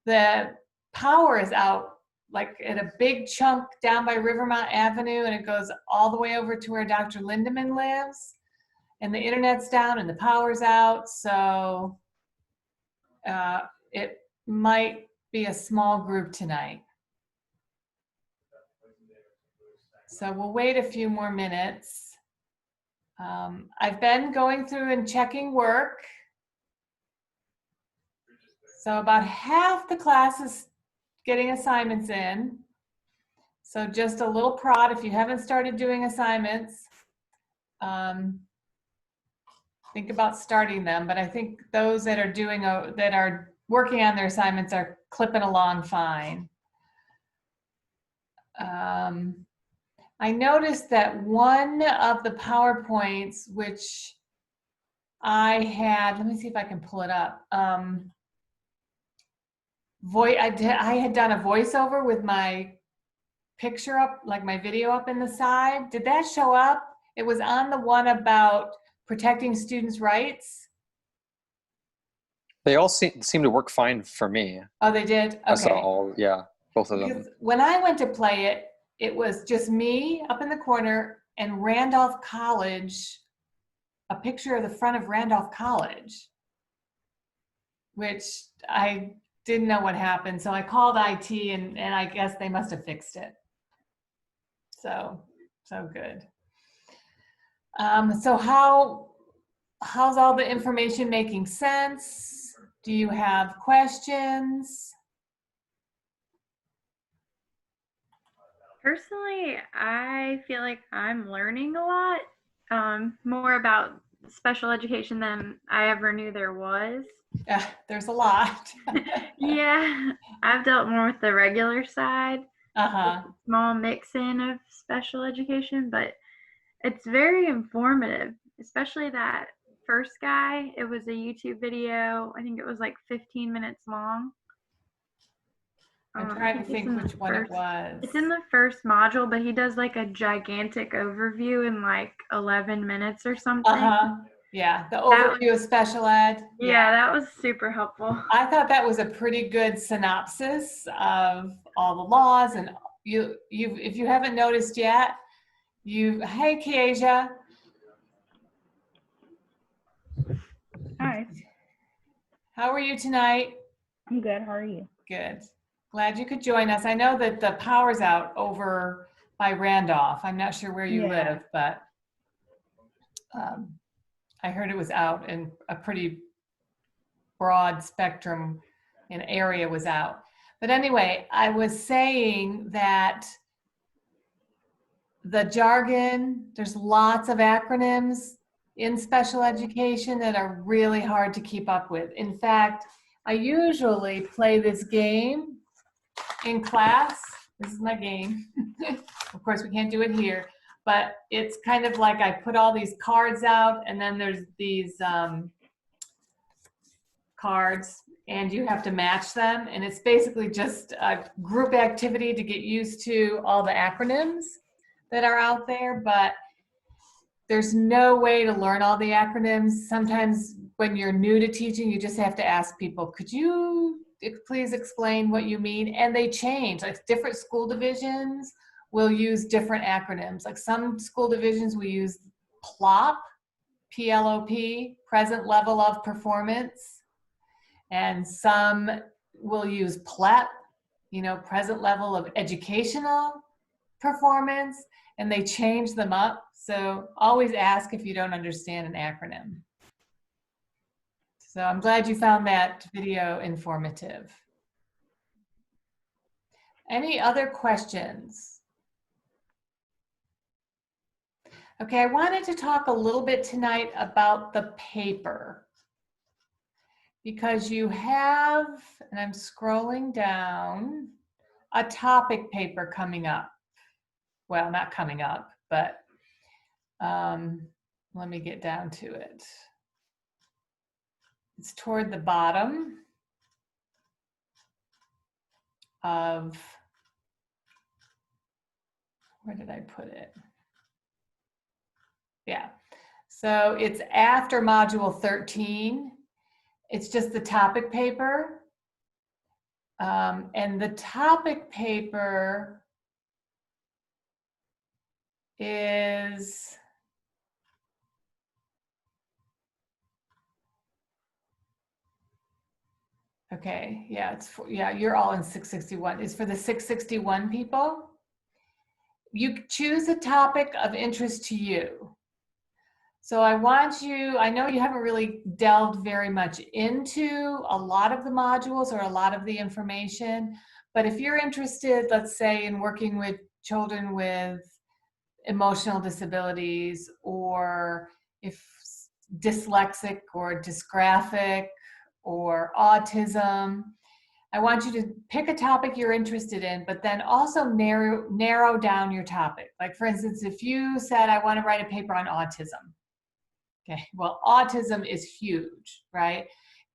the power is out like at a big chunk down by Rivermont Avenue, and it goes all the way over to where Dr. Lindemann lives, and the internet's down and the power's out. So it might be a small group tonight. So we'll wait a few more minutes. I've been going through and checking work. So about half the class is getting assignments in. So just a little prod, if you haven't started doing assignments, think about starting them. But I think those that are working on their assignments are clipping along fine. I noticed that one of the PowerPoints, which I had, let me see if I can pull it up. I had done a voiceover with my picture up, like my video up in the side. Did that show up? It was on the one about protecting students' rights. They all seem to work fine for me. Oh, they did? Okay. I saw all, yeah, both of them. Because when I went to play it, it was just me up in the corner and Randolph College, a picture of the front of Randolph College, which I didn't know what happened. So I called IT and I guess they must have fixed it. So good. So how's all the information making sense? Do you have questions? Personally, I feel like I'm learning a lot, more about special education than I ever knew there was. There's a lot. Yeah, I've dealt more with the regular side, small mix-in of special education, but it's very informative, especially that first guy. It was a YouTube video. I think it was like 15 minutes long. I'm trying to think which one it was. It's in the first module, but he does like a gigantic overview in like 11 minutes or something. Yeah, the overview of special ed. Yeah, that was super helpful. I thought that was a pretty good synopsis of all the laws, and if you haven't noticed yet, hey Kiesha. Hi. How are you tonight? I'm good. How are you? Good. Glad you could join us. I know that the power's out over by Randolph. I'm not sure where you live, but I heard it was out in a pretty broad spectrum, an area was out. But anyway, I was saying that the jargon, there's lots of acronyms in special education that are really hard to keep up with. In fact, I usually play this game in class. This is my game. Of course, we can't do it here, but it's kind of like I put all these cards out, and then there's these cards, and you have to match them. And it's basically just a group activity to get used to all the acronyms that are out there, but there's no way to learn all the acronyms. Sometimes when you're new to teaching, you just have to ask people, could you please explain what you mean? And they change. Like different school divisions will use different acronyms. Like some school divisions will use PLOP, P-L-O-P, present level of performance. And some will use PLEP, present level of educational performance, and they change them up. So always ask if you don't understand an acronym. So I'm glad you found that video informative. Any other questions? Okay, I wanted to talk a little bit tonight about the paper, because you have, and I'm scrolling down, a topic paper coming up. Well, not coming up, but let me get down to it. It's toward the bottom of, where did I put it? Yeah, so it's after module 13. It's just the topic paper. And the topic paper is, okay, yeah, it's for, yeah, you're all in 661. It's for the 661 people. You choose a topic of interest to you. So I want you, I know you haven't really delved very much into a lot of the modules or a lot of the information, but if you're interested, let's say, in working with children with emotional disabilities, or if dyslexic or dysgraphic or autism, I want you to pick a topic you're interested in, but then also narrow down your topic. Like, for instance, if you said, I want to write a paper on autism. Okay, well, autism is huge, right?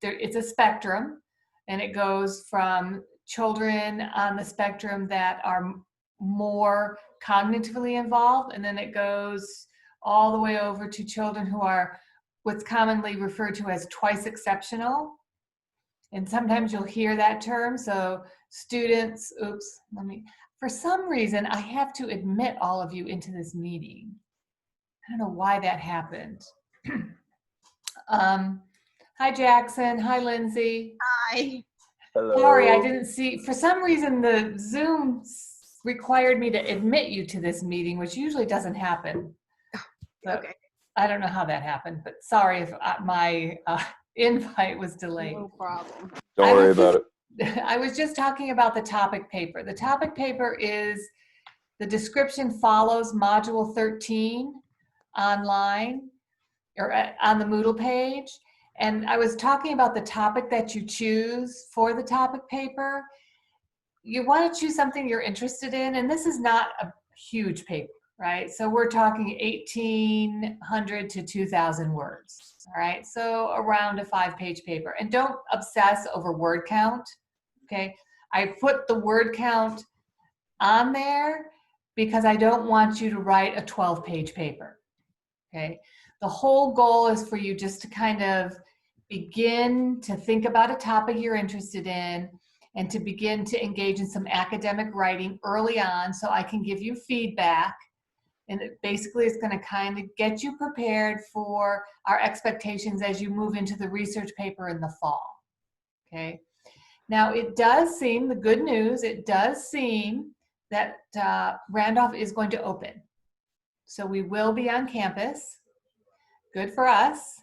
It's a spectrum, and it goes from children on the spectrum that are more cognitively involved, and then it goes all the way over to children who are what's commonly referred to as twice exceptional. And sometimes you'll hear that term. So students, for some reason, I have to admit all of you into this meeting. I don't know why that happened. Hi, Jackson. Hi, Lindsay. Hi. Hello. Sorry, I didn't see. For some reason, the Zoom required me to admit you to this meeting, which usually doesn't happen. So Okay. I don't know how that happened, but sorry if my invite was delayed. No problem. Don't worry about it. I was just talking about the topic paper. The topic paper is, the description follows module 13 online or on the Moodle page. And I was talking about the topic that you choose for the topic paper. You want to choose something you're interested in, and this is not a huge paper, right? So we're talking 1,800 to 2,000 words, all right? So around a 5-page paper. And don't obsess over word count, okay? I put the word count on there because I don't want you to write a 12-page paper, okay? The whole goal is for you just to kind of begin to think about a topic you're interested in and to begin to engage in some academic writing early on so I can give you feedback. And it basically is going to kind of get you prepared for our expectations as you move into the research paper in the fall, okay? Now, it does seem, the good news, it does seem that Randolph is going to open. So we will be on campus. Good for us.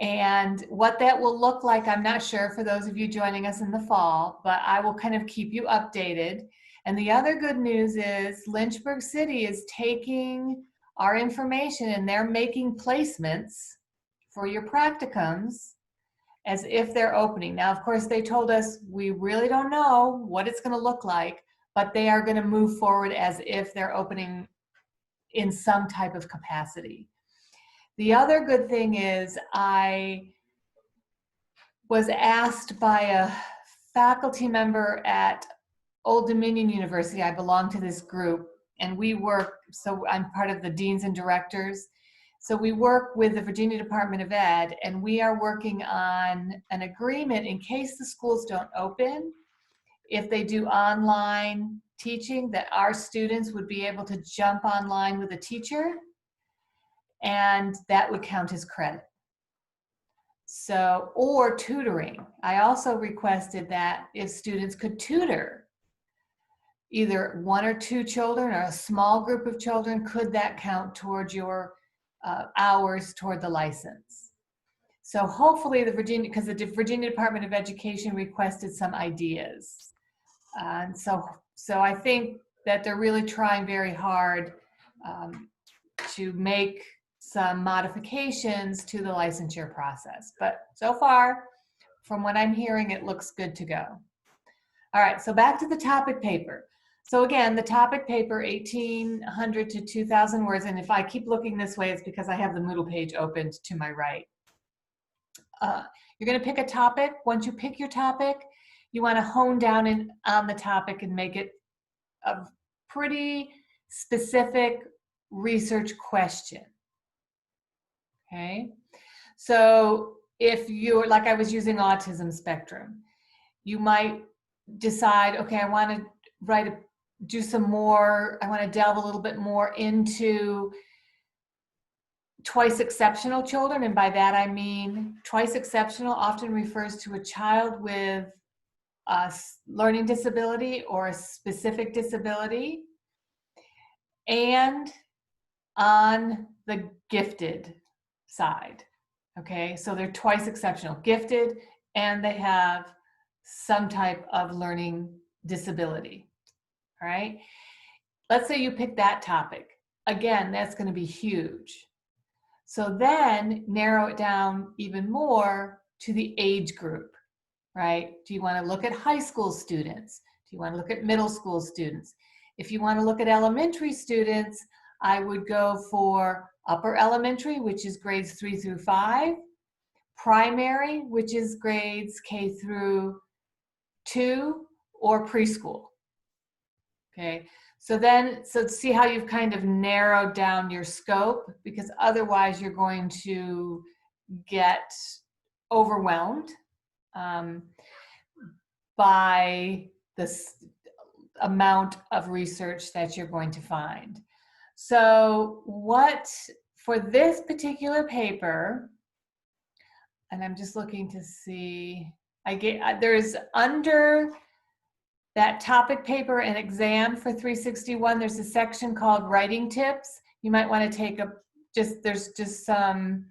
And what that will look like, I'm not sure for those of you joining us in the fall, but I will kind of keep you updated. And the other good news is Lynchburg City is taking our information and they're making placements for your practicums as if they're opening. Now, of course, they told us we really don't know what it's going to look like, but they are going to move forward as if they're opening in some type of capacity. The other good thing is I was asked by a faculty member at Old Dominion University. I belong to this group, and we work, so I'm part of the deans and directors. So we work with the Virginia Department of Ed, and we are working on an agreement in case the schools don't open, if they do online teaching, that our students would be able to jump online with a teacher, and that would count as credit. So, or tutoring. I also requested that if students could tutor either 1 or 2 children or a small group of children, could that count towards your hours toward the license? So hopefully because the Virginia Department of Education requested some ideas. And so I think that they're really trying very hard to make some modifications to the licensure process. But so far, from what I'm hearing, it looks good to go. All right, so back to the topic paper. So again, the topic paper, 1,800 to 2,000 words. And if I keep looking this way, it's because I have the Moodle page opened to my right. You're going to pick a topic. Once you pick your topic, you want to hone down on the topic and make it a pretty specific research question. Okay, so if you're, like I was using autism spectrum, you might decide, okay, I want to do some more, I want to delve a little bit more into twice exceptional children. And by that, I mean twice exceptional often refers to a child with a learning disability or a specific disability, and on the gifted side. Okay, so they're twice exceptional, gifted, and they have some type of learning disability. All right, let's say you pick that topic. Again, that's going to be huge. So then narrow it down even more to the age group, right? Do you want to look at high school students? Do you want to look at middle school students? If you want to look at elementary students, I would go for upper elementary, which is grades 3 through 5, primary, which is grades K through 2, or preschool. Okay, so see how you've kind of narrowed down your scope, because otherwise you're going to get overwhelmed by this amount of research that you're going to find. So for this particular paper, and I'm just looking to see, there's under that topic paper and exam for 361, there's a section called writing tips. You might want to take there's just some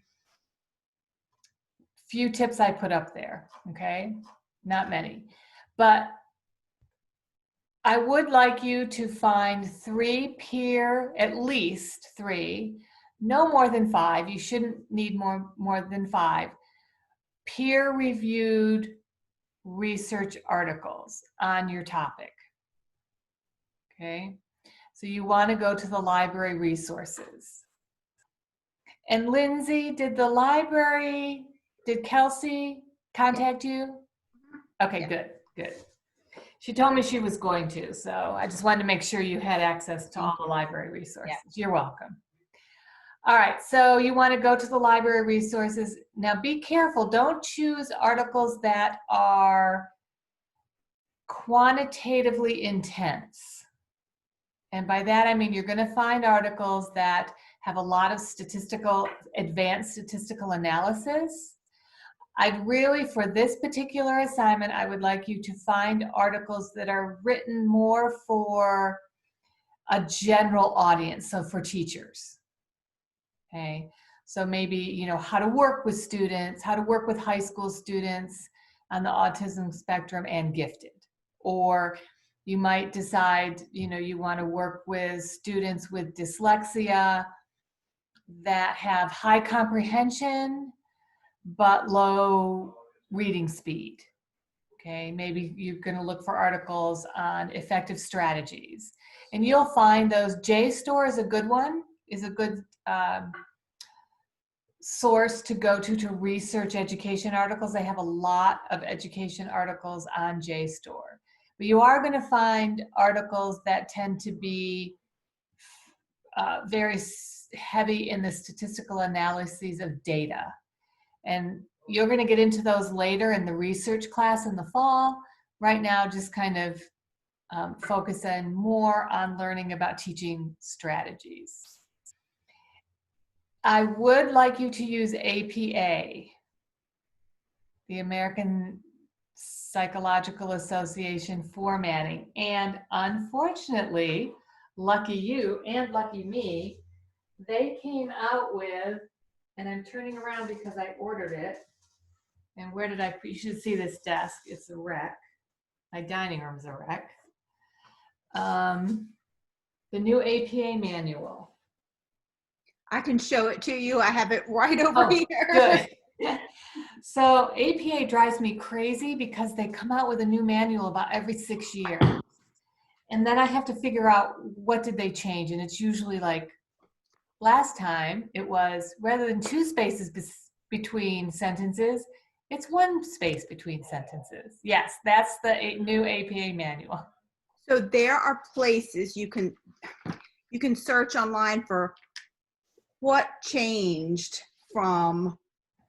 few tips I put up there, okay? Not many. But I would like you to find at least three, no more than 5. You shouldn't need more than 5 peer-reviewed research articles on your topic. Okay, so you want to go to the library resources. And Lindsay, did Kelsey contact you? Okay, yeah. Good. She told me she was going to, so I just wanted to make sure you had access to all the library resources. Yeah. You're welcome. All right, so you want to go to the library resources. Now be careful, don't choose articles that are quantitatively intense. And by that I mean you're going to find articles that have a lot of advanced statistical analysis. For this particular assignment, I would like you to find articles that are written more for a general audience, so for teachers. Okay, so maybe, how to work with students, how to work with high school students on the autism spectrum and gifted. Or you might decide, you want to work with students with dyslexia that have high comprehension but low reading speed. Okay, maybe you're going to look for articles on effective strategies. And you'll find those. JSTOR is a good one, is a good source to go to research education articles. They have a lot of education articles on JSTOR. But you are going to find articles that tend to be very heavy in the statistical analyses of data. And you're going to get into those later in the research class in the fall. Right now, just kind of focus in more on learning about teaching strategies. I would like you to use APA, the American Psychological Association formatting. And unfortunately, lucky you and lucky me, they came out with, and I'm turning around because I ordered it. And you should see this desk, it's a wreck. My dining room's a wreck. The new APA manual. I can show it to you. I have it right over here. Good. So APA drives me crazy because they come out with a new manual about every 6 years. And then I have to figure out what did they change. And it's usually like, last time it was, rather than 2 spaces between sentences, it's 1 space between sentences. Yes, that's the new APA manual. So there are places you can search online for what changed from,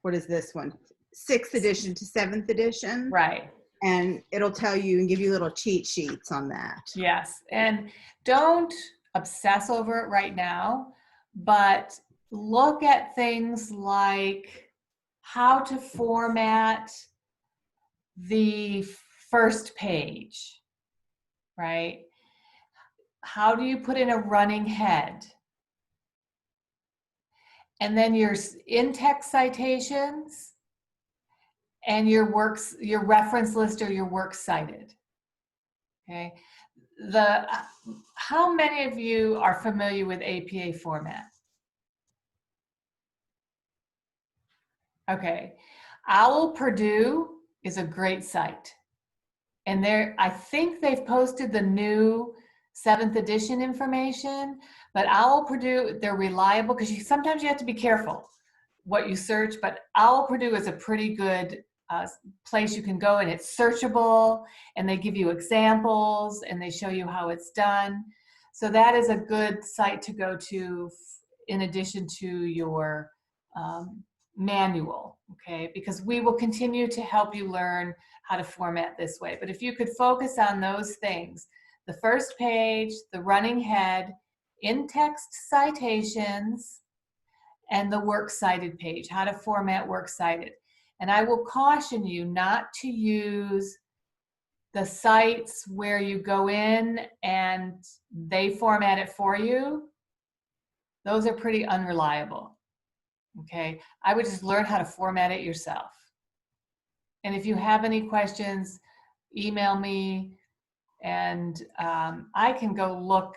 what is this one, 6th edition to 7th edition. Right. and it'll tell you and give you little cheat sheets on that. Yes, and don't obsess over it right now, but look at things like how to format the first page, right? How do you put in a running head? And then your in-text citations and your works, your reference list or your works cited. Okay. How many of you are familiar with APA format? Okay. OWL Purdue is a great site. And I think they've posted the new 7th edition information, but OWL Purdue, they're reliable because sometimes you have to be careful what you search, but OWL Purdue is a pretty good place you can go, and it's searchable, and they give you examples and they show you how it's done. So that is a good site to go to in addition to your manual, okay? Because we will continue to help you learn how to format this way. But if you could focus on those things, the first page, the running head, in-text citations, and the works cited page, how to format works cited. And I will caution you not to use the sites where you go in and they format it for you. Those are pretty unreliable, okay? I would just learn how to format it yourself. And if you have any questions, email me and I can go look,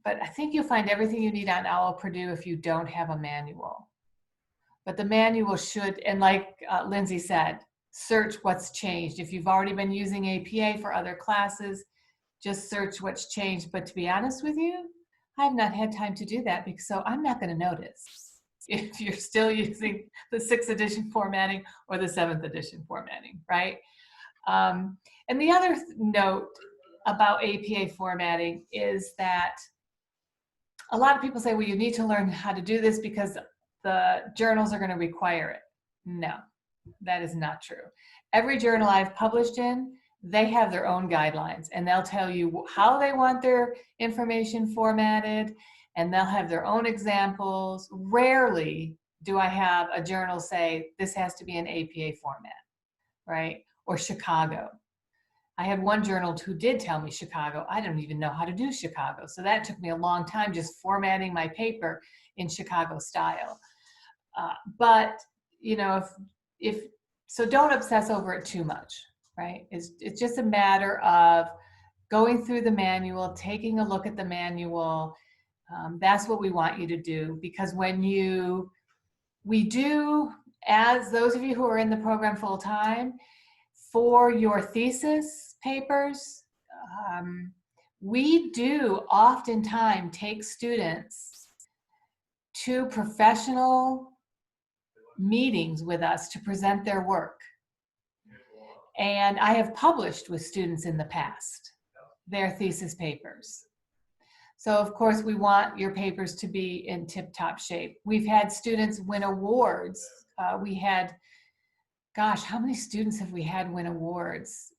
but I think you'll find everything you need on OWL Purdue if you don't have a manual. But the manual should, and like Lindsay said, search what's changed. If you've already been using APA for other classes, just search what's changed. But to be honest with you, I've not had time to do that because so I'm not going to notice if you're still using the 6th edition formatting or the 7th edition formatting, right? And the other note about APA formatting is that a lot of people say, well, you need to learn how to do this because the journals are going to require it. No, that is not true. Every journal I've published in, they have their own guidelines and they'll tell you how they want their information formatted and they'll have their own examples. Rarely do I have a journal say, this has to be an APA format, right? Or Chicago. I had one journal who did tell me Chicago. I don't even know how to do Chicago. So that took me a long time just formatting my paper in Chicago style. But, you know, so don't obsess over it too much, right? It's just a matter of going through the manual, taking a look at the manual. That's what we want you to do, because we do, as those of you who are in the program full time, for your thesis papers, we do oftentimes take students to professional meetings with us to present their work. And I have published with students in the past, their thesis papers. So of course we want your papers to be in tip-top shape. We've had students win awards. We had, gosh, how many students have we had win awards?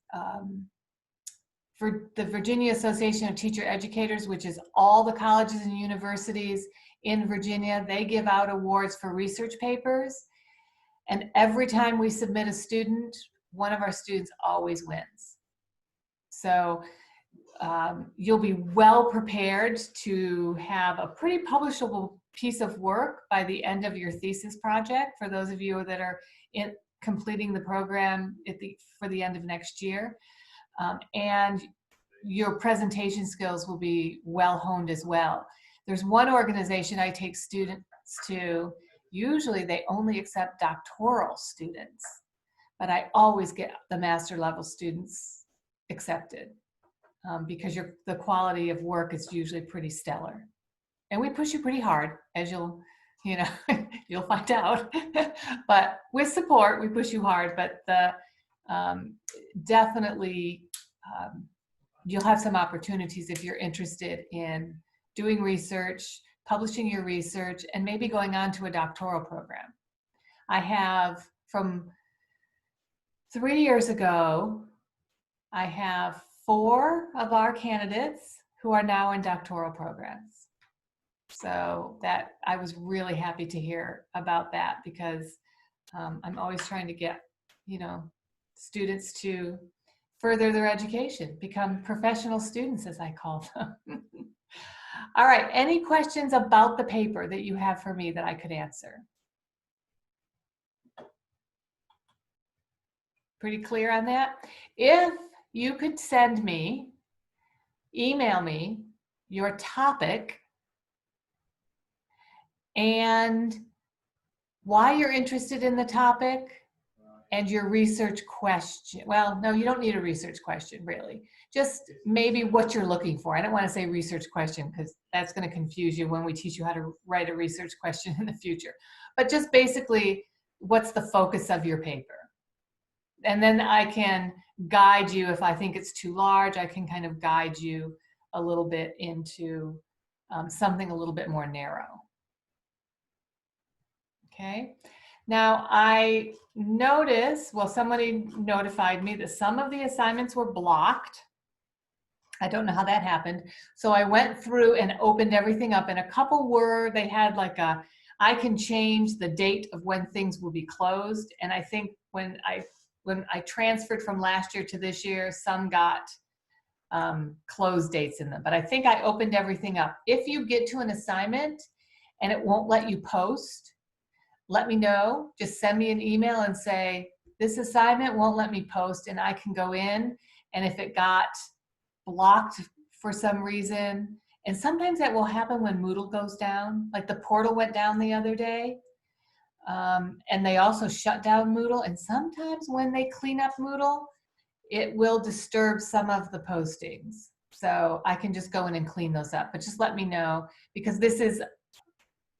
For the Virginia Association of Teacher Educators, which is all the colleges and universities in Virginia, they give out awards for research papers. And every time we submit a student, one of our students always wins. So you'll be well prepared to have a pretty publishable piece of work by the end of your thesis project, for those of you that are completing the program for the end of next year. And your presentation skills will be well honed as well. There's one organization I take students to. Usually they only accept doctoral students, but I always get the master level students accepted because the quality of work is usually pretty stellar. And we push you pretty hard, as you'll find out. But with support, we push you hard, but definitely you'll have some opportunities if you're interested in doing research, publishing your research, and maybe going on to a doctoral program. I have, from 3 years ago, I have 4 of our candidates who are now in doctoral programs. So that I was really happy to hear about that, because I'm always trying to get, students to further their education, become professional students, as I call them. All right, any questions about the paper that you have for me that I could answer? Pretty clear on that? If you could email me your topic and why you're interested in the topic and your research question. Well, no, you don't need a research question, really. Just maybe what you're looking for. I don't want to say research question because that's going to confuse you when we teach you how to write a research question in the future. But just basically, what's the focus of your paper? And then I can guide you. If I think it's too large, I can kind of guide you a little bit into something a little bit more narrow. Okay. Now I noticed, well, somebody notified me that some of the assignments were blocked. I don't know how that happened. So I went through and opened everything up, and a couple they had like I can change the date of when things will be closed. And I think when I transferred from last year to this year, some got close dates in them, but I think I opened everything up. If you get to an assignment and it won't let you post, let me know. Just send me an email and say, this assignment won't let me post, and I can go in, and if it got blocked for some reason, and sometimes that will happen when Moodle goes down, like the portal went down the other day, and they also shut down Moodle, and sometimes when they clean up Moodle, it will disturb some of the postings. So I can just go in and clean those up, but just let me know, because this is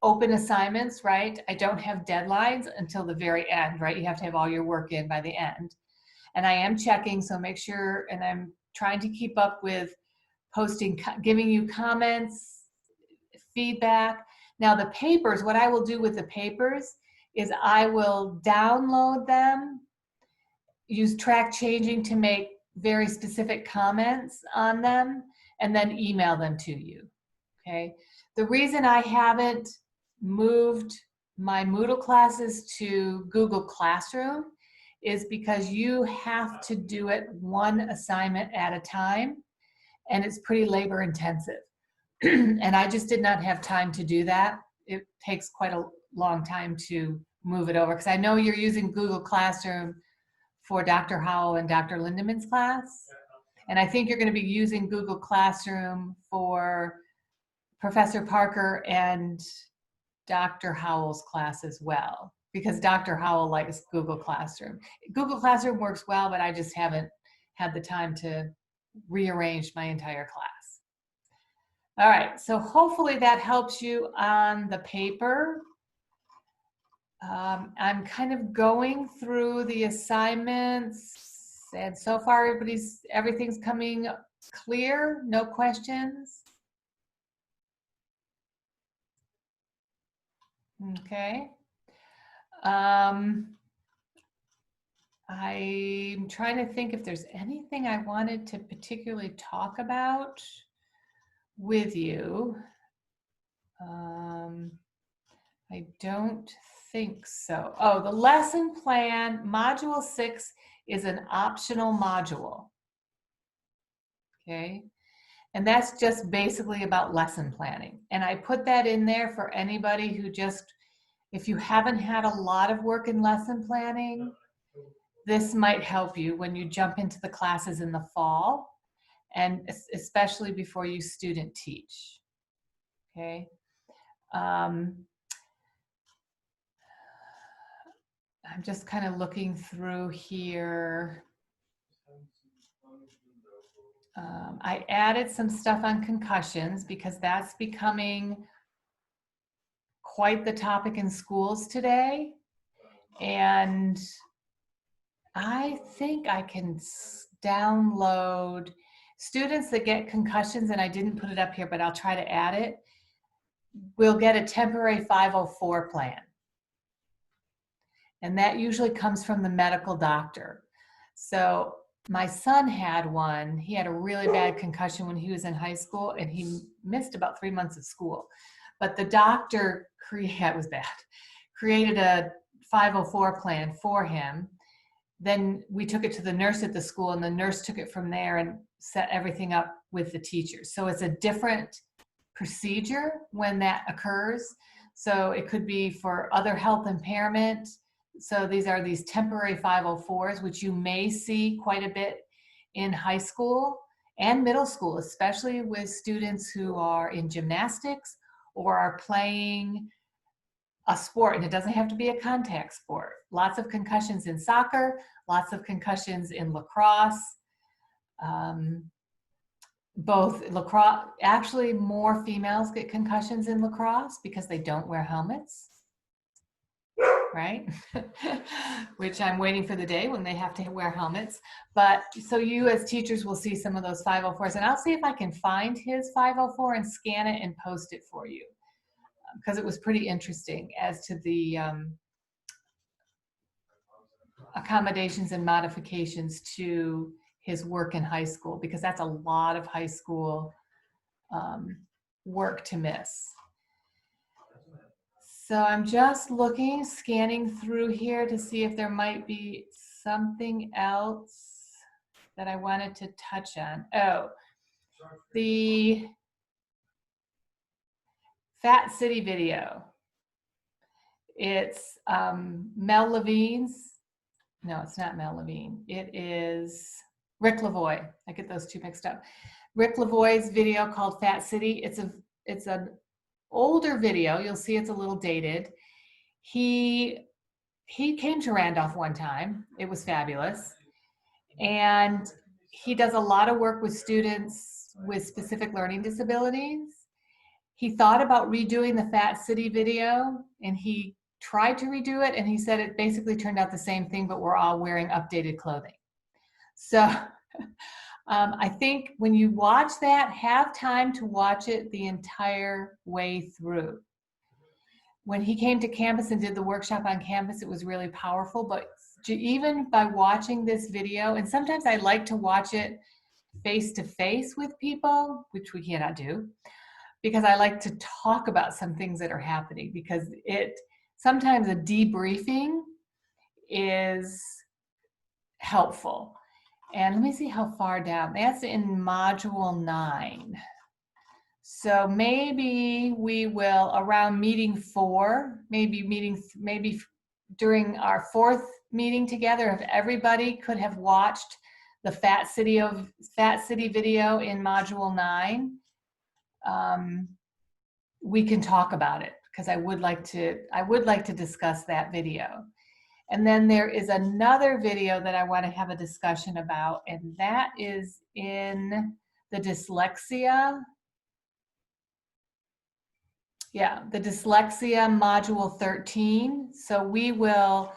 open assignments, right? I don't have deadlines until the very end, right? You have to have all your work in by the end. And I am checking, so make sure, and I'm trying to keep up with posting, giving you comments, feedback. Now the papers, what I will do with the papers is I will download them, use track changing to make very specific comments on them, and then email them to you, okay? The reason I haven't moved my Moodle classes to Google Classroom is because you have to do it one assignment at a time, and it's pretty labor intensive. And I just did not have time to do that. It takes quite a long time to move it over, because I know you're using Google Classroom for Dr. Howell and Dr. Lindemann's class. And I think you're going to be using Google Classroom for Professor Parker and Dr. Howell's class as well, because Dr. Howell likes Google Classroom. Google Classroom works well, but I just haven't had the time to rearrange my entire class. All right, so hopefully that helps you on the paper. I'm kind of going through the assignments, and so far everything's coming clear, no questions. Okay. I'm trying to think if there's anything I wanted to particularly talk about with you. I don't think so. Oh, the lesson plan, module 6 is an optional module. Okay. And that's just basically about lesson planning. And I put that in there for anybody who if you haven't had a lot of work in lesson planning, this might help you when you jump into the classes in the fall, and especially before you student teach. Okay. I'm just kind of looking through here. I added some stuff on concussions because that's becoming quite the topic in schools today. And I think I can download students that get concussions, and I didn't put it up here, but I'll try to add it. We'll get a temporary 504 plan. And that usually comes from the medical doctor. So my son had one. He had a really bad concussion when he was in high school, and he missed about 3 months of school. But the doctor it was bad, created a 504 plan for him. Then we took it to the nurse at the school, and the nurse took it from there and set everything up with the teachers. So it's a different procedure when that occurs. So it could be for other health impairment. So these are these temporary 504s, which you may see quite a bit in high school and middle school, especially with students who are in gymnastics or are playing a sport, and it doesn't have to be a contact sport. Lots of concussions in soccer, lots of concussions in lacrosse. Both lacrosse, actually more females get concussions in lacrosse because they don't wear helmets, right? Which I'm waiting for the day when they have to wear helmets. But so you as teachers will see some of those 504s, and I'll see if I can find his 504 and scan it and post it for you, because it was pretty interesting as to the accommodations and modifications to his work in high school, because that's a lot of high school work to miss. So I'm just looking, scanning through here to see if there might be something else that I wanted to touch on. Oh, the Fat City video. It's Mel Levine's. No, it's not Mel Levine. It is Rick Lavoie. I get those two mixed up. Rick Lavoie's video called Fat City. It's an older video. You'll see it's a little dated. He came to Randolph one time. It was fabulous. And he does a lot of work with students with specific learning disabilities. He thought about redoing the Fat City video, and he tried to redo it, and he said it basically turned out the same thing, but we're all wearing updated clothing. So I think when you watch that, have time to watch it the entire way through. When he came to campus and did the workshop on campus, it was really powerful. But even by watching this video, and sometimes I like to watch it face to face with people, which we cannot do, because I like to talk about some things that are happening, because sometimes a debriefing is helpful. And let me see how far down. That's in module 9. So maybe we will, around meeting 4, maybe during our 4th meeting together, if everybody could have watched the Fat City video in module 9, we can talk about it, because I would like to discuss that video. And then there is another video that I want to have a discussion about, and that is in the dyslexia. Yeah, the dyslexia module 13. So we will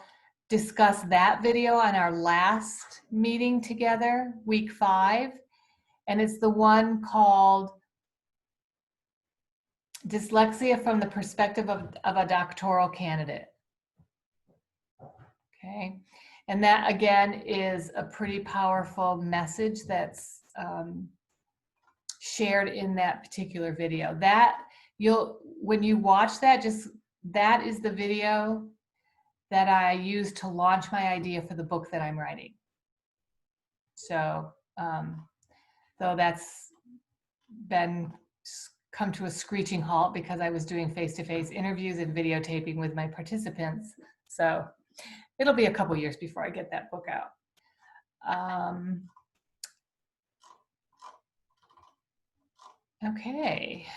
discuss that video on our last meeting together, week 5. And it's the one called Dyslexia from the Perspective of a Doctoral Candidate. Okay, and that again is a pretty powerful message that's shared in that particular video. When you watch that, that is the video that I use to launch my idea for the book that I'm writing. So, though that's come to a screeching halt because I was doing face-to-face interviews and videotaping with my participants. So it'll be a couple years before I get that book out. Okay.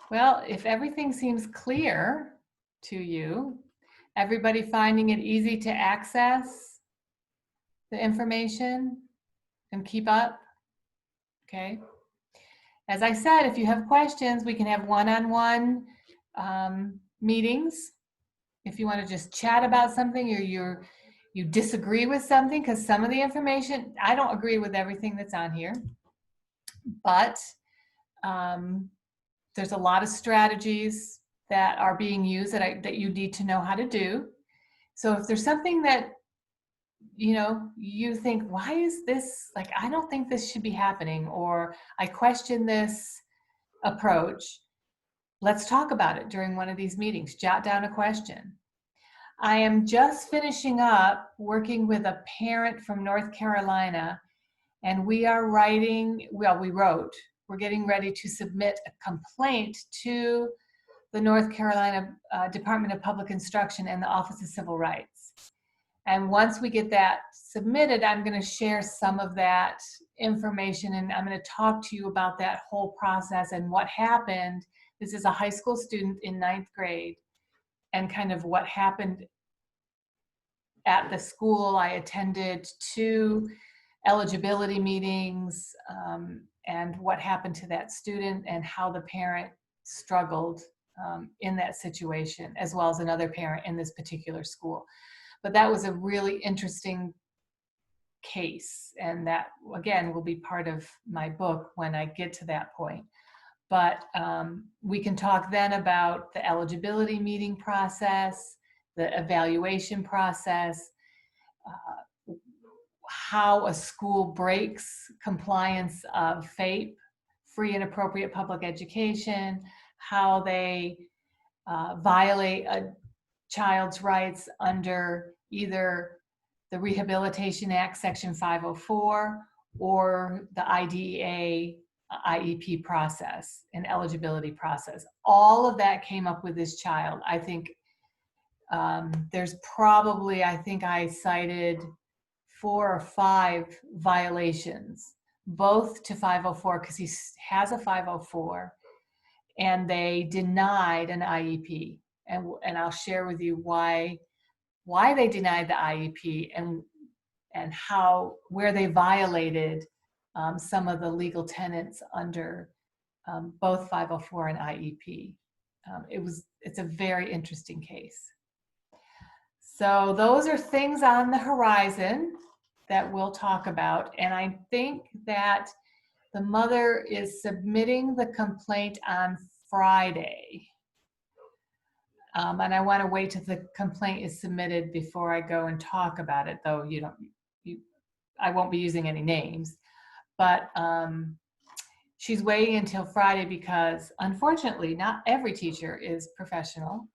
Well, if everything seems clear to you, everybody finding it easy to access the information and keep up? Okay. As I said, if you have questions, we can have one-on-one meetings. If you want to just chat about something, or you disagree with something, because some of the information, I don't agree with everything that's on here, but there's a lot of strategies that are being used that you need to know how to do. So if there's something that you know, you think, why is this, like, I don't think this should be happening, or I question this approach, let's talk about it during one of these meetings. Jot down a question. I am just finishing up working with a parent from North Carolina, and we are writing, well, we're getting ready to submit a complaint to the North Carolina Department of Public Instruction and the Office of Civil Rights. And once we get that submitted, I'm going to share some of that information, and I'm going to talk to you about that whole process and what happened. This is a high school student in 9th grade, and kind of what happened at the school. I attended 2 eligibility meetings, and what happened to that student and how the parent struggled in that situation, as well as another parent in this particular school. But that was a really interesting case, and that, again, will be part of my book when I get to that point. But we can talk then about the eligibility meeting process, the evaluation process, how a school breaks compliance of FAPE, free and appropriate public education, how they violate a child's rights under either the Rehabilitation Act, Section 504, or the IDEA IEP process and eligibility process. All of that came up with this child. I think there's probably, I think I cited 4 or 5 violations, both to 504, because he has a 504, and they denied an IEP. And I'll share with you why they denied the IEP, and how, where they violated some of the legal tenets under both 504 and IEP. It's a very interesting case. So those are things on the horizon that we'll talk about. And I think that the mother is submitting the complaint on Friday. And I want to wait till the complaint is submitted before I go and talk about it, though I won't be using any names. But she's waiting until Friday because, unfortunately, not every teacher is professional.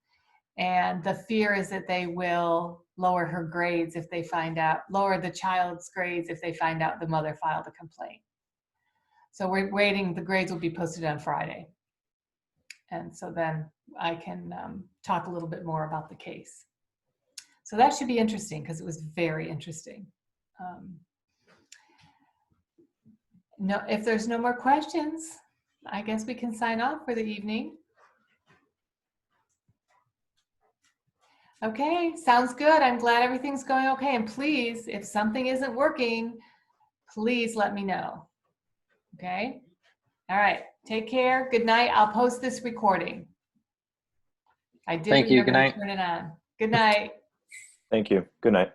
And the fear is that they will lower her grades if they find out, lower the child's grades if they find out the mother filed a complaint. So we're waiting, the grades will be posted on Friday. And so then I can talk a little bit more about the case. So that should be interesting, because it was very interesting. No, if there's no more questions, I guess we can sign off for the evening. Okay, sounds good. I'm glad everything's going okay. And please, if something isn't working, please let me know. Okay? All right, take care. Good night. I'll post this recording. I did Thank you. remember Good night. to turn it on. Good night. Thank you. Good night.